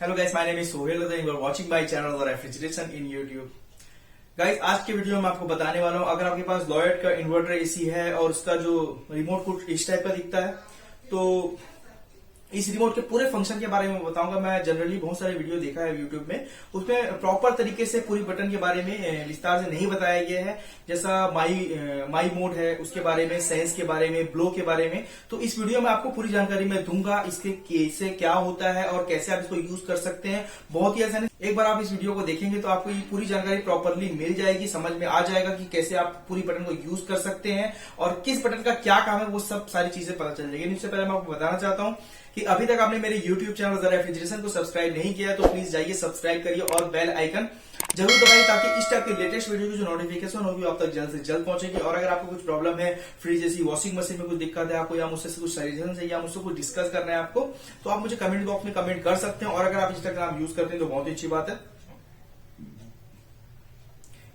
Hello guys, my name is Sohail और you are watching my channel refrigeration in YouTube. Guys, आज के video में आपको बताने वाला हूं, अगर आपके पास लॉयड का इन्वर्टर एसी है और उसका जो रिमोट कुछ इस टाइप का दिखता है, तो इस रिमोट के पूरे फंक्शन के बारे में बताऊंगा। मैं जनरली बहुत सारे वीडियो देखा है यूट्यूब में, उसमें प्रॉपर तरीके से पूरी बटन के बारे में विस्तार से नहीं बताया गया है। जैसा माई मोड है उसके बारे में, सेंस के बारे में, ब्लो के बारे में। तो इस वीडियो में आपको पूरी जानकारी मैं दूंगा, इसके कैसे क्या होता है और कैसे आप इसको यूज कर सकते हैं। बहुत ही आसान है, एक बार आप इस वीडियो को देखेंगे तो आपको ये पूरी जानकारी प्रॉपरली मिल जाएगी, समझ में आ जाएगा कि कैसे आप पूरी बटन को यूज कर सकते हैं और किस बटन का क्या काम है, वो सब सारी चीजें पता चल जाएगी। इससे पहले मैं आपको बताना चाहता हूं कि अभी तक आपने मेरे YouTube चैनल रेफ्रिजरेशन को सब्सक्राइब नहीं किया तो प्लीज जाइए सब्सक्राइब करिए और बेल आइकन जरूर दबाइए, ताकि इस टाइप के लेटेस्ट वीडियो की जो नोटिफिकेशन होगी आप तक जल्द से जल्द पहुंचेगी। और अगर आपको कुछ प्रॉब्लम है, फ्रिज जैसी, वॉशिंग मशीन में कुछ दिक्कत है आपको, या मुझसे कुछ सजेशन चाहिए या मुझसे कुछ डिस्कस करना है आपको, तो आप मुझे कमेंट बॉक्स में कमेंट कर सकते हैं। और अगर आप इंस्टाग्राम यूज करते हैं तो बहुत ही अच्छी बात है।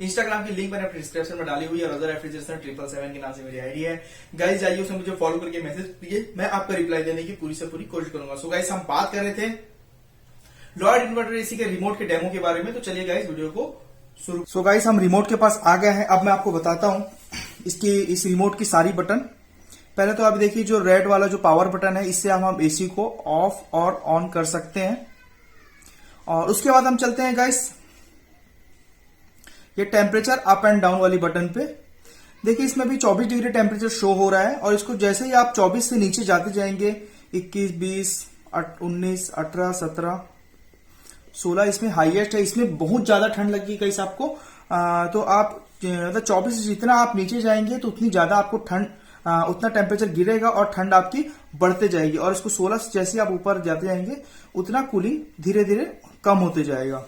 इंस्टाग्राम की लिंक मैंने अपने डिस्क्रिप्शन में डाली हुई है, रजर रेफ्रिजरेशन 777 के नाम से मेरी आईडी है। गाइस जाइए उसमें मुझे फॉलो करके मैसेज कीजिए, मैं आपका रिप्लाई देने की पूरी से पूरी कोशिश करूंगा। सो गाइस, हम बात कर रहे थे लॉयड इन्वर्टर एसी के रिमोट के डेमो के बारे में, तो चलिए गाइस वीडियो को शुरू। सो गाइस, हम रिमोट के पास आ गए हैं। अब मैं आपको बताता हूं इस रिमोट की सारी बटन। पहले तो आप देखिए, जो रेड वाला जो पावर बटन है, इससे हम एसी को ऑफ और ऑन कर सकते हैं। और उसके बाद हम चलते हैं गाइस ये टेम्परेचर अप एंड डाउन वाली बटन पे। देखिए, इसमें भी 24 डिग्री टेम्परेचर शो हो रहा है और इसको जैसे ही आप 24 से नीचे जाते जाएंगे, 21, 20, 19, 18, 17, 16 इसमें हाईएस्ट है। इसमें बहुत ज्यादा ठंड लगेगी गाइस आपको। तो आप मतलब 24 से जितना आप नीचे जाएंगे तो उतनी ज्यादा आपको ठंड, उतना टेम्परेचर गिरेगा और ठंड आपकी बढ़ते जाएगी। और इसको 16 से जैसे आप ऊपर जाते जाएंगे उतना कूलिंग धीरे धीरे कम होते जाएगा।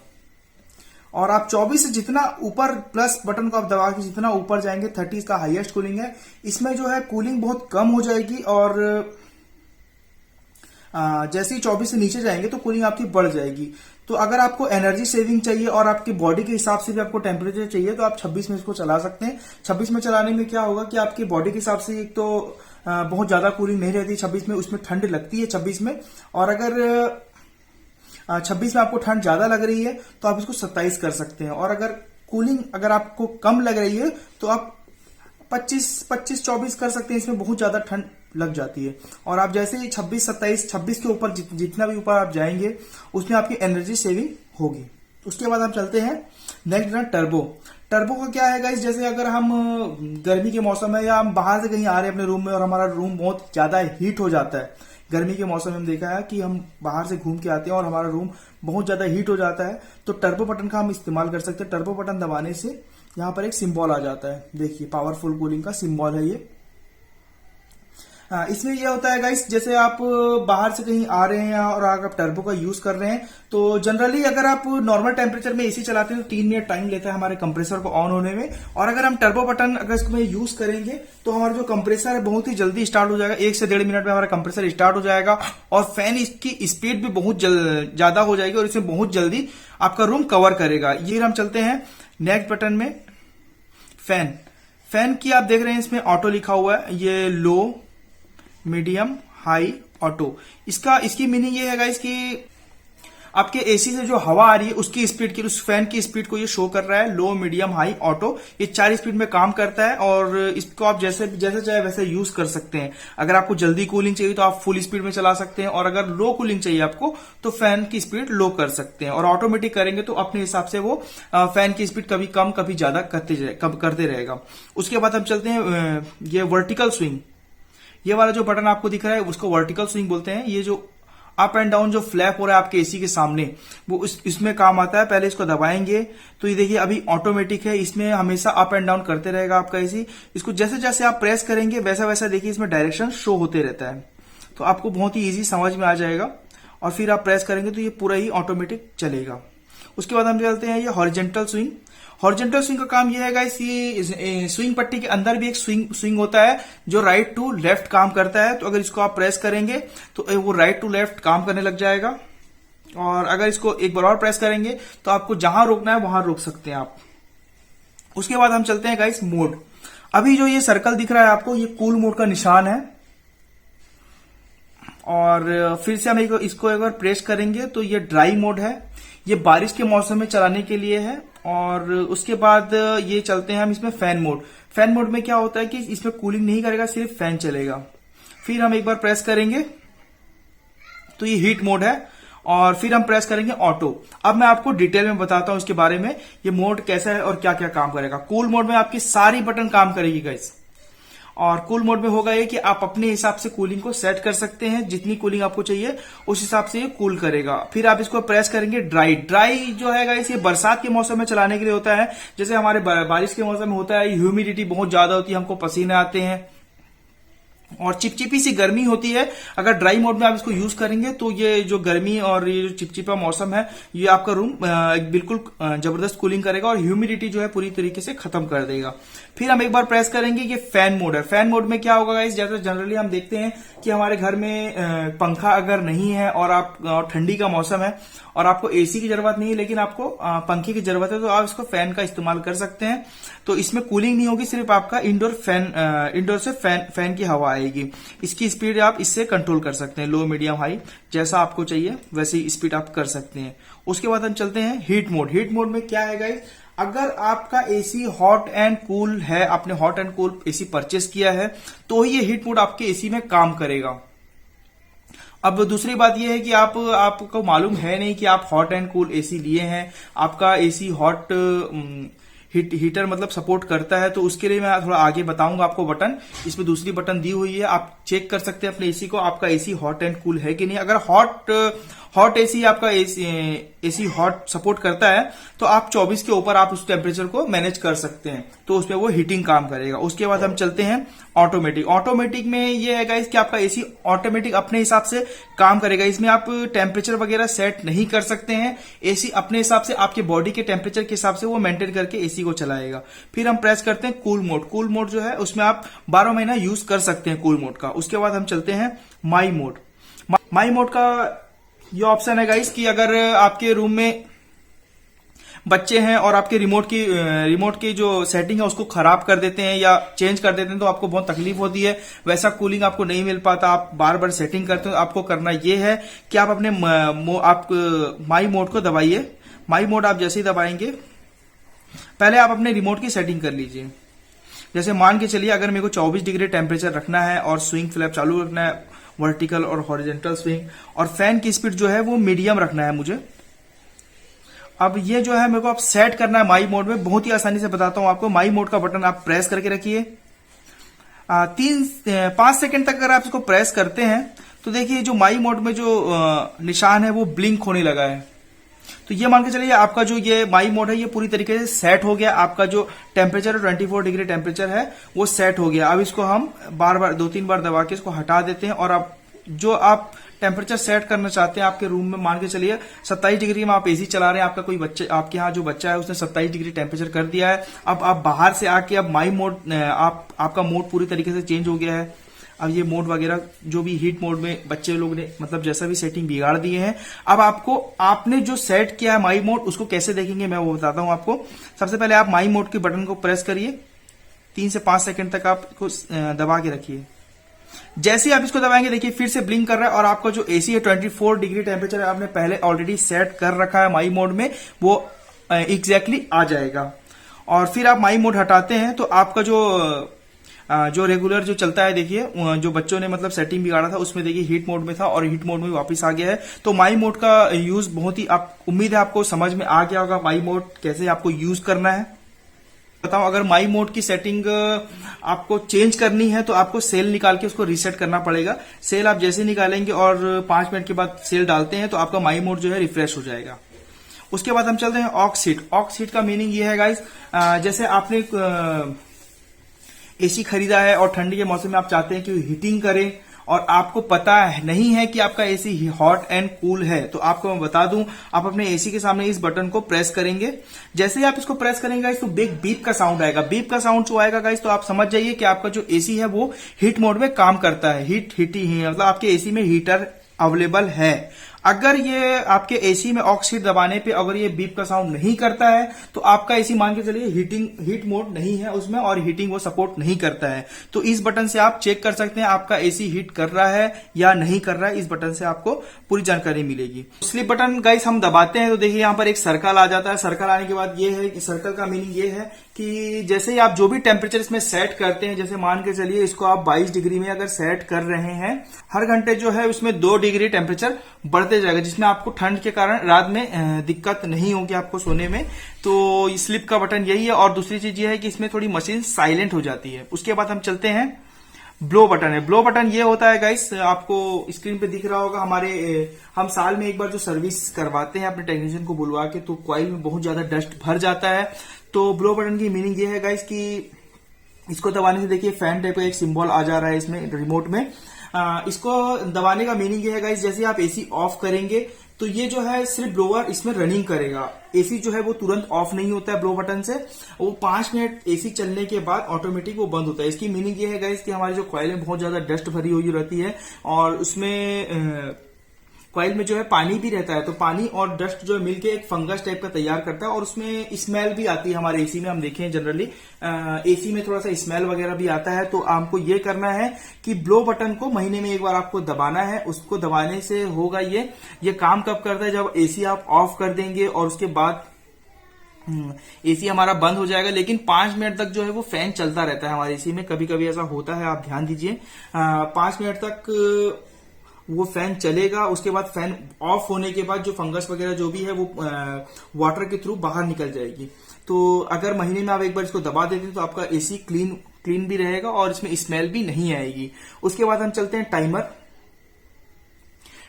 और आप 24 से जितना ऊपर प्लस बटन को आप दबा के जितना ऊपर जाएंगे, 30 इसका हाईएस्ट कूलिंग है। इसमें जो है कूलिंग बहुत कम हो जाएगी और जैसे ही 24 से नीचे जाएंगे तो कूलिंग आपकी बढ़ जाएगी। तो अगर आपको एनर्जी सेविंग चाहिए और आपकी बॉडी के हिसाब से भी आपको टेम्परेचर चाहिए तो आप 26 में इसको चला सकते हैं। 26 में चलाने में क्या होगा कि आपकी बॉडी के हिसाब से एक तो बहुत ज्यादा कूलिंग नहीं रहती 26 में, उसमें ठंड लगती है 26 में। और अगर 26 में आपको ठंड ज्यादा लग रही है तो आप इसको 27 कर सकते हैं। और अगर कूलिंग अगर आपको कम लग रही है तो आप 25-24 कर सकते हैं। इसमें बहुत ज्यादा ठंड लग जाती है। और आप जैसे ही 26 के ऊपर जितना भी ऊपर आप जाएंगे उसमें आपकी एनर्जी सेविंग होगी। उसके बाद हम चलते हैं नेक्स्ट टर्बो। टर्बो का क्या है गाइस, जैसे अगर हम गर्मी के मौसम है या हम बाहर से कहीं आ रहे हैं अपने रूम में और हमारा रूम बहुत ज्यादा हीट हो जाता है, गर्मी के मौसम में हम देखा है कि हम बाहर से घूम के आते हैं और हमारा रूम बहुत ज्यादा हीट हो जाता है, तो टर्बो बटन का हम इस्तेमाल कर सकते हैं। टर्बो बटन दबाने से यहाँ पर एक सिंबल आ जाता है, देखिए पावरफुल कूलिंग का सिंबल है ये। इसमें यह होता है गाइस, जैसे आप बाहर से कहीं आ रहे हैं और अगर आप टर्बो का यूज कर रहे हैं तो जनरली अगर आप नॉर्मल टेम्परेचर में एसी चलाते हैं तो 3 मिनट टाइम लेता है हमारे कंप्रेसर को ऑन होने में। और अगर हम टर्बो बटन अगर इसको यूज करेंगे तो हमारा जो कंप्रेसर है बहुत ही जल्दी स्टार्ट हो जाएगा। 1 से 1.5 मिनट में हमारा कंप्रेसर स्टार्ट हो जाएगा और फैन इसकी स्पीड भी बहुत ज्यादा हो जाएगी और इसमें बहुत जल्दी आपका रूम कवर करेगा। ये हम चलते हैं नेक्स्ट बटन में, फैन की आप देख रहे हैं इसमें ऑटो लिखा हुआ है, ये लो, मीडियम, हाई, ऑटो। इसकी मीनिंग ये है गाइस कि आपके एसी से जो हवा आ रही है उसकी स्पीड की, उस फैन की स्पीड को ये शो कर रहा है। लो, मीडियम, हाई, ऑटो, ये 4 स्पीड में काम करता है और इसको आप जैसे चाहे वैसे यूज कर सकते हैं। अगर आपको जल्दी कूलिंग चाहिए तो आप फुल स्पीड में चला सकते हैं और अगर लो कूलिंग चाहिए आपको तो फैन की स्पीड लो कर सकते हैं। और ऑटोमेटिक करेंगे तो अपने हिसाब से वो फैन की स्पीड कभी कम कभी ज्यादा करते रहेगा। उसके बाद हम चलते हैं ये वर्टिकल स्विंग। ये वाला जो बटन आपको दिख रहा है उसको वर्टिकल स्विंग बोलते हैं। ये जो अप एंड डाउन जो फ्लैप हो रहा है आपके एसी के सामने, वो इसमें काम आता है। पहले इसको दबाएंगे तो ये देखिए अभी ऑटोमेटिक है, इसमें हमेशा अप एंड डाउन करते रहेगा आपका एसी। इसको जैसे जैसे आप प्रेस करेंगे वैसा वैसा देखिए इसमें डायरेक्शन शो होते रहता है, तो आपको बहुत ही इजी समझ में आ जाएगा। और फिर आप प्रेस करेंगे तो ये पूरा ही ऑटोमेटिक चलेगा। उसके बाद हम चलते हैं ये हॉरिजेंटल स्विंग। हॉरिजेंटल स्विंग का काम यह है गाइस, ये स्विंग पट्टी के अंदर भी एक स्विंग होता है जो राइट टू लेफ्ट काम करता है। तो अगर इसको आप प्रेस करेंगे तो वो राइट टू लेफ्ट काम करने लग जाएगा। और अगर इसको एक बार और प्रेस करेंगे तो आपको जहां रोकना है वहां रोक सकते हैं आप। उसके बाद हम चलते हैं गाइस मोड। अभी जो ये सर्कल दिख रहा है आपको, ये कूल मोड का निशान है। और फिर से हम इसको एक बार प्रेस करेंगे तो ये ड्राई मोड है, ये बारिश के मौसम में चलाने के लिए है। और उसके बाद ये चलते हैं हम इसमें फैन मोड। फैन मोड में क्या होता है कि इसमें कूलिंग नहीं करेगा, सिर्फ फैन चलेगा। फिर हम एक बार प्रेस करेंगे तो ये हीट मोड है, और फिर हम प्रेस करेंगे ऑटो। अब मैं आपको डिटेल में बताता हूं इसके बारे में, ये मोड कैसा है और क्या क्या काम करेगा। कूल मोड में आपकी सारी बटन काम करेगी गाइस, और कूल मोड में होगा ये कि आप अपने हिसाब से कूलिंग को सेट कर सकते हैं, जितनी कूलिंग आपको चाहिए उस हिसाब से ये कूल करेगा। फिर आप इसको प्रेस करेंगे ड्राई। ड्राई जो है गाइस ये बरसात के मौसम में चलाने के लिए होता है। जैसे हमारे बारिश के मौसम में होता है, ह्यूमिडिटी बहुत ज्यादा होती है, हमको पसीने आते हैं और चिपचिपी सी गर्मी होती है। अगर ड्राई मोड में आप इसको यूज करेंगे तो ये जो गर्मी और ये जो चिपचिपा मौसम है, ये आपका रूम बिल्कुल जबरदस्त कूलिंग करेगा और ह्यूमिडिटी जो है पूरी तरीके से खत्म कर देगा। फिर हम एक बार प्रेस करेंगे, ये फैन मोड है। फैन मोड में क्या होगा गाइस, जैसे जनरली हम देखते हैं कि हमारे घर में पंखा अगर नहीं है और ठंडी का मौसम है और आपको एसी की जरूरत नहीं है, लेकिन आपको पंखे की जरूरत है, तो आप इसको फैन का इस्तेमाल कर सकते हैं। तो इसमें कूलिंग नहीं होगी, सिर्फ आपका इंडोर से फैन की हवा आएगी। इसकी स्पीड आप इससे कंट्रोल कर सकते हैं, लो मीडियम हाई, जैसा आपको चाहिए वैसे ही स्पीड आप कर सकते हैं। उसके बाद हम चलते हैं हीट मोड। हीट मोड में क्या है गाइस, अगर आपका एसी हॉट एंड कूल है, आपने hot and cool AC purchase किया है, तो ही ये हीट मोड आपके एसी में काम करेगा। अब दूसरी बात यह है कि आपको मालूम है नहीं कि आप हॉट एंड कूल एसी लिए हैं, आपका एसी हॉट हीटर मतलब सपोर्ट करता है, तो उसके लिए मैं थोड़ा आगे बताऊंगा आपको बटन। इसमें दूसरी बटन दी हुई है, आप चेक कर सकते हैं अपने एसी को, आपका एसी हॉट एंड कूल है कि नहीं। अगर हॉट एसी आपका एसी हॉट सपोर्ट करता है तो आप 24 के ऊपर आप उस टेम्परेचर को मैनेज कर सकते हैं, तो उसमें वो हीटिंग काम करेगा। उसके बाद हम चलते हैं ऑटोमेटिक। ऑटोमेटिक में ये है गाइस कि आपका एसी ऑटोमेटिक अपने हिसाब से काम करेगा। इसमें आप टेम्परेचर वगैरह सेट नहीं कर सकते हैं, एसी अपने हिसाब से आपके बॉडी के टेम्परेचर के हिसाब से वो मेंटेन करके एसी को चलाएगा। फिर हम प्रेस करते हैं कूल मोड। कूल मोड जो है उसमें आप 12 महीना यूज कर सकते हैं कूल मोड का। उसके बाद हम चलते हैं माई मोड। माई मोड का ये ऑप्शन है गाइस कि अगर आपके रूम में बच्चे हैं और आपके रिमोट की जो सेटिंग है उसको खराब कर देते हैं या चेंज कर देते हैं, तो आपको बहुत तकलीफ होती है, वैसा कूलिंग आपको नहीं मिल पाता, आप बार बार सेटिंग करते हो। आपको करना ये है कि आप अपने माई मोड को दबाइए। माई मोड आप जैसे ही दबाएंगे, पहले आप अपने रिमोट की सेटिंग कर लीजिए। जैसे मान के चलिए अगर मेरे को 24 डिग्री टेम्परेचर रखना है और स्विंग फ्लैप चालू रखना है, वर्टिकल और हॉरिजॉन्टल स्विंग, और फैन की स्पीड जो है वो मीडियम रखना है मुझे। अब ये जो है मेरे को आप सेट करना है माई मोड में, बहुत ही आसानी से बताता हूं आपको। माई मोड का बटन आप प्रेस करके रखिए, 5 सेकंड तक अगर आप इसको प्रेस करते हैं तो देखिए जो माई मोड में जो निशान है वो ब्लिंक होने लगा है। तो ये मान के चलिए आपका जो ये माई मोड है ये पूरी तरीके से सेट हो गया। आपका जो टेम्परेचर 24 डिग्री टेम्परेचर है वो सेट हो गया। अब इसको हम बार बार 2-3 बार दबा के इसको हटा देते हैं, और अब जो आप टेम्परेचर सेट करना चाहते हैं आपके रूम में, मान के चलिए 27 डिग्री में आप एसी चला रहे हैं, आपका कोई बच्चे आपके यहाँ जो बच्चा है उसने 27 डिग्री टेम्परेचर कर दिया है। अब आप बाहर से आके अब माई मोड आपका मोड पूरी तरीके से चेंज हो गया है। अब ये मोड वगैरह जो भी हीट मोड में बच्चे लोग ने मतलब जैसा भी सेटिंग बिगाड़ दिए हैं, अब आपने जो सेट किया है माई मोड उसको कैसे देखेंगे मैं वो बताता हूं आपको। सबसे पहले आप माई मोड के बटन को प्रेस करिए, 3 से 5 सेकंड तक आप इसको दबा के रखिए। जैसे ही आप इसको दबाएंगे देखिए फिर से ब्लिंक कर रहा है, और आपका जो एसी है 24 डिग्री टेम्परेचर आपने पहले ऑलरेडी सेट कर रखा है माई मोड में, वो एग्जैक्टली आ जाएगा। और फिर आप माई मोड हटाते हैं तो आपका जो रेगुलर जो चलता है, देखिए जो बच्चों ने मतलब सेटिंग बिगाड़ा था उसमें देखिए हीट मोड में था और हीट मोड में वापस आ गया है। तो माई मोड का यूज बहुत ही उम्मीद है आपको समझ में आ गया होगा माई मोड कैसे आपको यूज करना है। बताऊं, अगर माई मोड की सेटिंग आपको चेंज करनी है तो आपको सेल निकाल के उसको रीसेट करना पड़ेगा। सेल आप जैसे निकालेंगे और 5 मिनट के बाद सेल डालते हैं तो आपका माई मोड जो है रिफ्रेश हो जाएगा। उसके बाद हम चलते हैं ऑक्स हीट। ऑक्स हीट का मीनिंग ये है गाइस, जैसे आपने एसी खरीदा है और ठंडी के मौसम में आप चाहते हैं कि हीटिंग करे और आपको पता नहीं है कि आपका एसी हॉट एंड कूल है, तो आपको मैं बता दूं, आप अपने एसी के सामने इस बटन को प्रेस करेंगे। जैसे ही आप इसको प्रेस करेंगे गाइस तो बीप का साउंड आएगा। बीप का साउंड जो आएगा गाइस तो आप समझ जाइए कि आपका जो एसी है वो हीट मोड में काम करता है। हीटिंग मतलब आपके एसी में हीटर अवेलेबल है। अगर ये आपके एसी में ऑक्स हीट दबाने पे अगर ये बीप का साउंड नहीं करता है तो आपका एसी मान के चलिए हीट मोड नहीं है उसमें और हीटिंग वो सपोर्ट नहीं करता है। तो इस बटन से आप चेक कर सकते हैं आपका एसी हीट कर रहा है या नहीं कर रहा है। इस बटन से आपको पूरी जानकारी मिलेगी। स्लिप बटन गाइस हम दबाते हैं तो देखिए यहाँ पर एक सर्कल आ जाता है। सर्कल आने के बाद ये है कि सर्कल का मीनिंग ये है कि जैसे ही आप जो भी टेम्परेचर इसमें सेट करते हैं, जैसे मान के चलिए इसको आप 22 डिग्री में अगर सेट कर रहे हैं, हर घंटे जो है उसमें 2 डिग्री टेम्परेचर बढ़ते जाएगा, जिसमें आपको ठंड के कारण रात में दिक्कत नहीं होगी आपको सोने में। तो स्लिप का बटन यही है। और दूसरी चीज ये है कि इसमें थोड़ी मशीन साइलेंट हो जाती है। उसके बाद हम चलते हैं ब्लो बटन है। ब्लो बटन ये होता है गाइस, आपको स्क्रीन पे दिख रहा होगा। हम साल में एक बार जो सर्विस करवाते हैं अपने टेक्नीशियन को बुलवा के, तो कॉइल में बहुत ज्यादा डस्ट भर जाता है। तो ब्लो बटन की मीनिंग ये है गाइस कि इसको दबाने से देखिए फैन टाइप का एक सिंबल आ जा रहा है इसमें रिमोट में। इसको दबाने का मीनिंग ये है गाइस, जैसे आप एसी ऑफ करेंगे तो ये जो है सिर्फ ब्लोअर इसमें रनिंग करेगा। एसी जो है वो तुरंत ऑफ नहीं होता है ब्लो बटन से, वो 5 मिनट एसी चलने के बाद ऑटोमेटिक वो बंद होता है। इसकी मीनिंग ये है गाइस कि हमारी जो कॉइल में बहुत ज्यादा डस्ट भरी हुई रहती है और उसमें कॉइल में जो है पानी भी रहता है, तो पानी और डस्ट जो है मिलके एक फंगस टाइप का तैयार करता है और उसमें स्मेल भी आती है। हमारे एसी में हम देखें जनरली एसी में थोड़ा सा स्मेल वगैरह भी आता है। तो आपको ये करना है कि ब्लो बटन को महीने में एक बार आपको दबाना है। उसको दबाने से होगा ये काम कब करता है, जब एसी आप ऑफ कर देंगे और उसके बाद एसी हमारा बंद हो जाएगा, लेकिन 5 मिनट तक जो है वो फैन चलता रहता है हमारे एसी में। कभी कभी ऐसा होता है, आप ध्यान दीजिए। 5 मिनट तक वो फैन चलेगा। उसके बाद फैन ऑफ होने के बाद जो फंगस वगैरह जो भी है वो वाटर के थ्रू बाहर निकल जाएगी। तो अगर महीने में आप एक बार इसको दबा देते हैं तो आपका एसी क्लीन भी रहेगा और इसमें स्मेल भी नहीं आएगी। उसके बाद हम चलते हैं टाइमर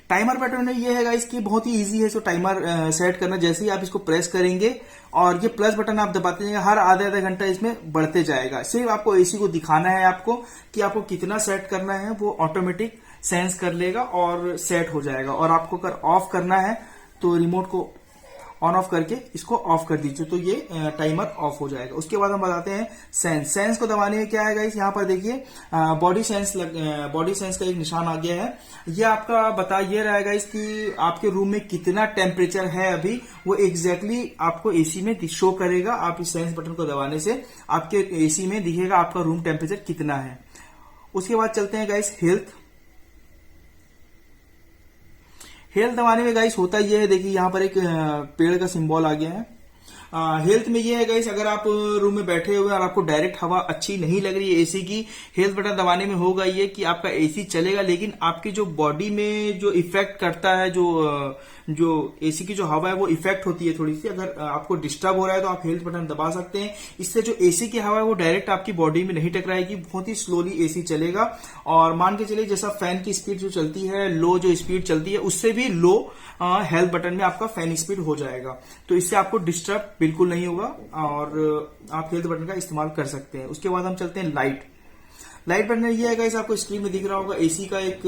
पैटर्न है। ये है गाइस कि बहुत ही इजी है इसको टाइमर सेट करना। जैसे ही आप इसको प्रेस करेंगे और ये प्लस बटन आप दबाते जाएंगे, हर आधा घंटा इसमें बढ़ते जाएगा। सिर्फ आपको एसी को दिखाना है आपको कि आपको कितना सेट करना है, वो ऑटोमेटिक सेंस कर लेगा और सेट हो जाएगा। और आपको अगर ऑफ करना है तो रिमोट को ऑन ऑफ करके इसको ऑफ कर दीजिए, तो ये टाइमर ऑफ हो जाएगा। उसके बाद हम बताते हैं सेंस को दबाने में क्या है गाइस, यहाँ पर देखिए बॉडी सेंस का एक निशान आ गया है। ये आपका बता ये रहा है गाइस कि आपके रूम में कितना टेम्परेचर है अभी, वो एग्जैक्टली आपको एसी में शो करेगा। आप इस सेंस बटन को दबाने से आपके एसी में दिखेगा आपका रूम टेम्परेचर कितना है। उसके बाद चलते हैं गाइस हेल्थ दबाने में गाइस होता ये है, देखिए यहाँ पर एक पेड़ का सिंबल आ गया है। हेल्थ में ये है गाइस, अगर आप रूम में बैठे हुए और आपको डायरेक्ट हवा अच्छी नहीं लग रही है एसी की, हेल्थ बटन दबाने में होगा ये कि आपका एसी चलेगा, लेकिन आपकी जो बॉडी में जो इफेक्ट करता है, जो एसी की जो हवा है वो इफेक्ट होती है थोड़ी सी। अगर आपको डिस्टर्ब हो रहा है तो आप हेल्थ बटन दबा सकते हैं। इससे जो एसी की हवा है वो डायरेक्ट आपकी बॉडी में नहीं टकराएगी, बहुत ही स्लोली एसी चलेगा। और मान के चलिए जैसा फैन की स्पीड जो चलती है, लो जो स्पीड चलती है, उससे भी लो हेल्थ बटन में आपका फैन स्पीड हो जाएगा। तो इससे आपको डिस्टर्ब बिल्कुल नहीं होगा और आप हेल्थ बटन का इस्तेमाल कर सकते हैं। उसके बाद हम चलते हैं लाइट बटन। ये है गाइस, आपको स्क्रीन में दिख रहा होगा एसी का एक,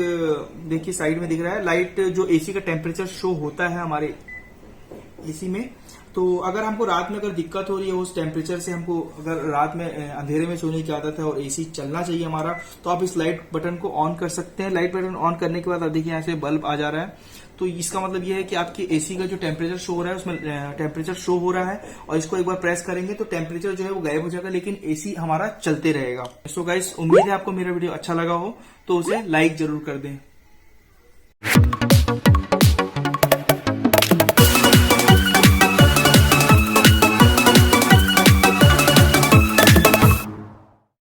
देखिए साइड में दिख रहा है लाइट, जो एसी का टेम्परेचर शो होता है हमारे एसी में। तो अगर हमको रात में अगर दिक्कत हो रही है उस टेम्परेचर से, हमको अगर रात में अंधेरे में सोने की आदत है और एसी चलना चाहिए हमारा, तो आप इस लाइट बटन को ऑन कर सकते हैं। लाइट बटन ऑन करने के बाद आप देखिए यहाँ से बल्ब आ जा रहा है, तो इसका मतलब ये है कि आपकी एसी का जो टेम्परेचर शो हो रहा है उसमें टेम्परेचर शो हो रहा है। और इसको एक बार प्रेस करेंगे तो टेम्परेचर जो है वो गायब हो जाएगा, लेकिन एसी हमारा चलते रहेगा। सो गाइस, उम्मीद है आपको मेरा वीडियो अच्छा लगा हो, तो उसे लाइक जरूर कर दें।